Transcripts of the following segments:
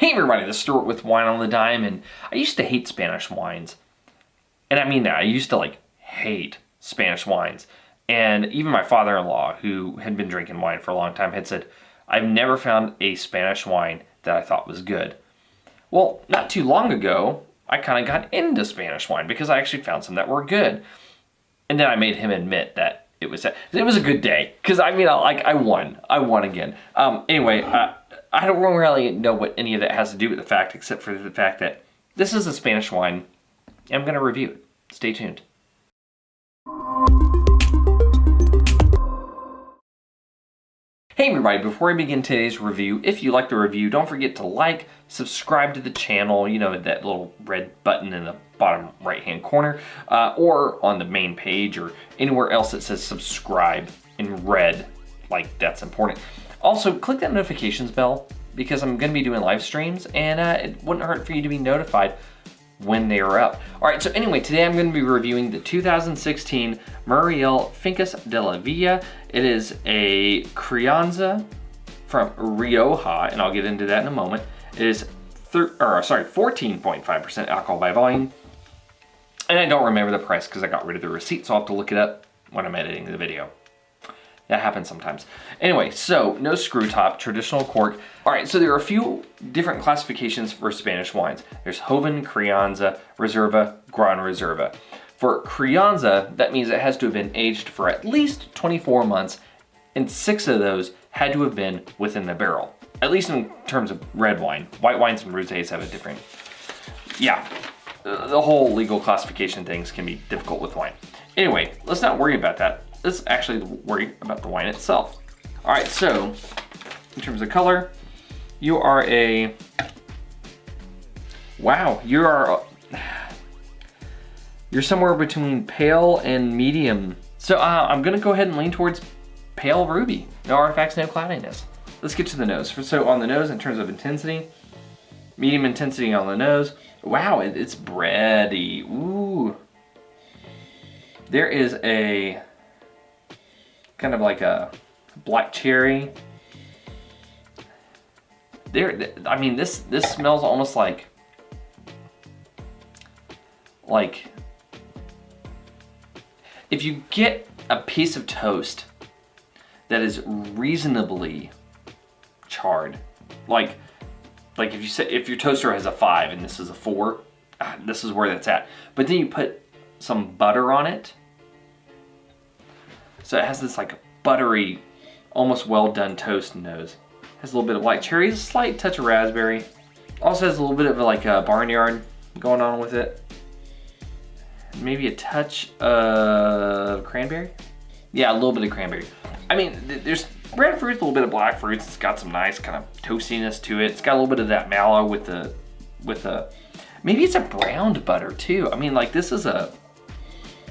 Hey everybody, this is Stuart with Wine on the Dime, and I used to hate Spanish wines. And I mean that, I used to hate Spanish wines. And even my father-in-law, who had been drinking wine for a long time, had said, I've never found a Spanish wine that I thought was good. Well, not too long ago, I kind of got into Spanish wine because I actually found some that were good. And then I made him admit that it was a good day. Because I won again. Anyway, I don't really know what any of that has to do with the fact, except for the fact that this is a Spanish wine, and I'm going to review it. Stay tuned. Hey everybody, before I begin today's review, if you like the review, don't forget to like, subscribe to the channel, you know, that little red button in the bottom right hand corner, or on the main page, or anywhere else that says subscribe in red, like that's important. Also, click that notifications bell because I'm going to be doing live streams, and it wouldn't hurt for you to be notified when they are up. All right, so anyway, today I'm going to be reviewing the 2016 Muriel Fincas de la Villa. It is a Crianza from Rioja, and I'll get into that in a moment. It is 14.5% alcohol by volume, and I don't remember the price because I got rid of the receipt, so I'll have to look it up when I'm editing the video. That happens sometimes. Anyway, so no screw top, traditional cork. All right, so there are a few different classifications for Spanish wines. There's Joven, Crianza, Reserva, Gran Reserva. For Crianza, that means it has to have been aged for at least 24 months, and 6 of those had to have been within the barrel, at least in terms of red wine. White wines and rosés have a different, the whole legal classification things can be difficult with wine. Anyway, let's not worry about that. Let's actually worry about the wine itself. All right, so in terms of color, you're somewhere between pale and medium. So I'm gonna go ahead and lean towards pale ruby. No artifacts, no cloudiness. Let's get to the nose. So on the nose, in terms of intensity, medium intensity on the nose. Wow, it's bready. Ooh. There is a kind of like a black cherry. This smells almost like if you get a piece of toast that is reasonably charred, like if your toaster has a 5 and this is a 4, this is where that's at. But then you put some butter on it, so it has this buttery, almost well done toast nose. Has a little bit of black cherry, a slight touch of raspberry. Also has a little bit of a barnyard going on with it. Maybe a touch of cranberry. Yeah, a little bit of cranberry. I mean, there's red fruits, a little bit of black fruits. It's got some nice kind of toastiness to it. It's got a little bit of that mallow with maybe it's a browned butter too. I mean, this is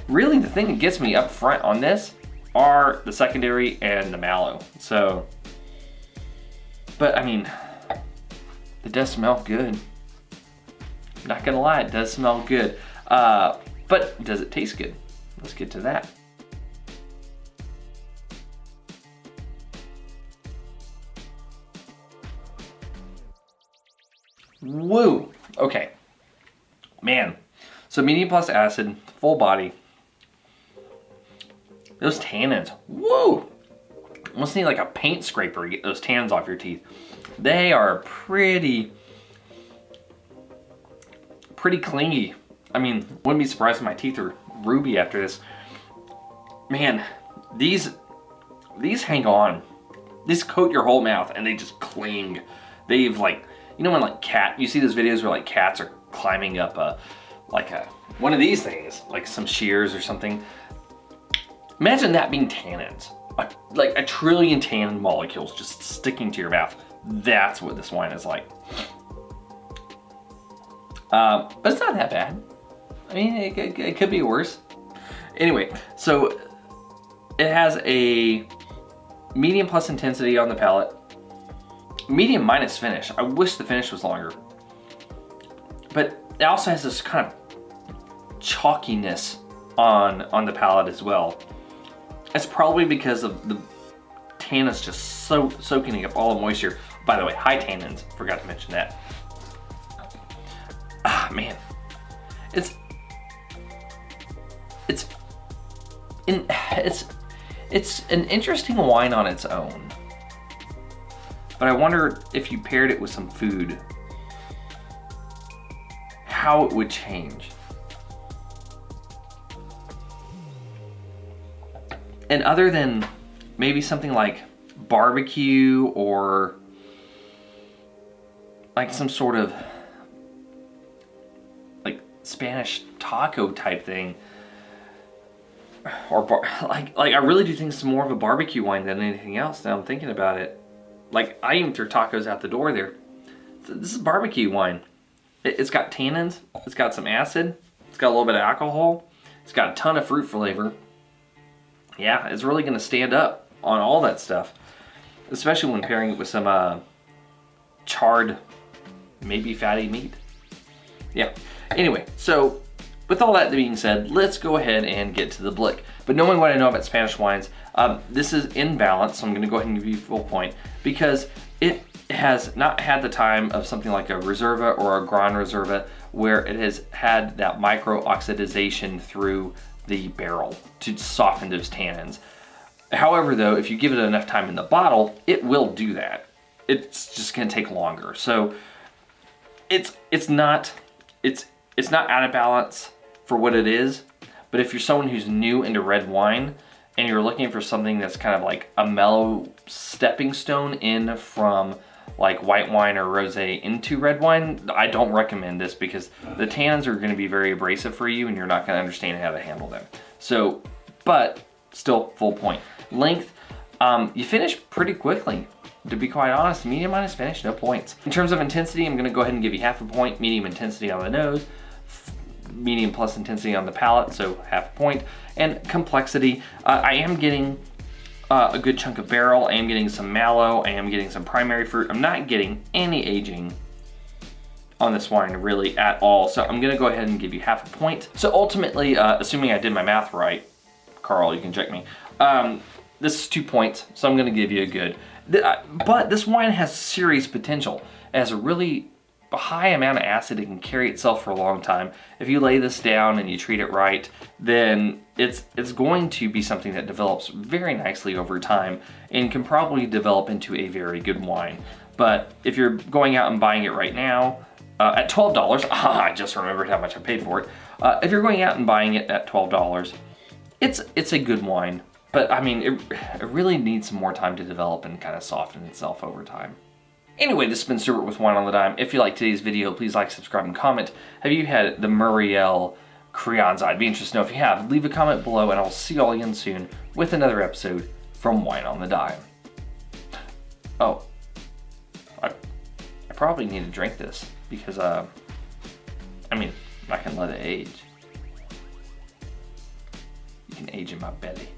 really the thing that gets me up front on this are the secondary and the mallow. So, but I mean, it does smell good. I'm not gonna lie, it does smell good. But does it taste good? Let's get to that. Woo, okay. Man, so medium plus acid, full body. Those tannins, woo! Almost need a paint scraper to get those tannins off your teeth. They are pretty clingy. I mean, wouldn't be surprised if my teeth are ruby after this. Man, these hang on. These coat your whole mouth and they just cling. They've you know when you see those videos where cats are climbing up one of these things, some shears or something. Imagine that being tannins, a trillion tannin molecules just sticking to your mouth. That's what this wine is like. But it's not that bad. I mean, it could be worse. Anyway, so it has a medium plus intensity on the palate. Medium minus finish. I wish the finish was longer. But it also has this kind of chalkiness on the palate as well. It's probably because of the tannins just soaking up all the moisture. By the way, high tannins, forgot to mention that. man, it's an interesting wine on its own. But I wonder if you paired it with some food, how it would change. And other than maybe something like barbecue or like some sort of like Spanish taco type thing, or like I really do think it's more of a barbecue wine than anything else. Now I'm thinking about it. Like, I even threw tacos out the door there. This is barbecue wine. It's got tannins. It's got some acid. It's got a little bit of alcohol. It's got a ton of fruit flavor. Yeah, it's really going to stand up on all that stuff. Especially when pairing it with some charred, maybe fatty meat. Yeah. Anyway, so with all that being said, let's go ahead and get to the blick. But knowing what I know about Spanish wines, this is in balance, so I'm going to go ahead and give you full point, because it has not had the time of something like a Reserva or a Gran Reserva, where it has had that micro-oxidization through the barrel to soften those tannins. However, though, if you give it enough time in the bottle, it will do that. It's just going to take longer. So it's not out of balance for what it is. But if you're someone who's new into red wine and you're looking for something that's kind of like a mellow stepping stone in from like white wine or rosé into red wine, I don't recommend this, because the tannins are going to be very abrasive for you and you're not going to understand how to handle them. So, but still full point. Length, you finish pretty quickly. To be quite honest, medium minus finish, no points. In terms of intensity, I'm going to go ahead and give you half a point. Medium intensity on the nose, medium plus intensity on the palate, so half a point. And complexity, I am getting a good chunk of barrel. I am getting some mallow. I am getting some primary fruit. I'm not getting any aging on this wine really at all. So I'm gonna go ahead and give you half a point. So ultimately, assuming I did my math right, Carl, you can check me. This is 2 points, so I'm gonna give you a good. But this wine has serious potential. It has a really high amount of acid. It can carry itself for a long time. If you lay this down and you treat it right, then it's going to be something that develops very nicely over time and can probably develop into a very good wine. But if you're going out and buying it right now at $12, I just remembered how much I paid for it. If you're going out and buying it at $12, it's a good wine. But I mean, it really needs some more time to develop and kind of soften itself over time. Anyway, this has been Stuart with Wine on the Dime. If you liked today's video, please like, subscribe, and comment. Have you had the Muriel Crianza? I'd be interested to know if you have. Leave a comment below, and I'll see you all again soon with another episode from Wine on the Dime. Oh, I probably need to drink this because, I mean, I can let it age. You can age in my belly.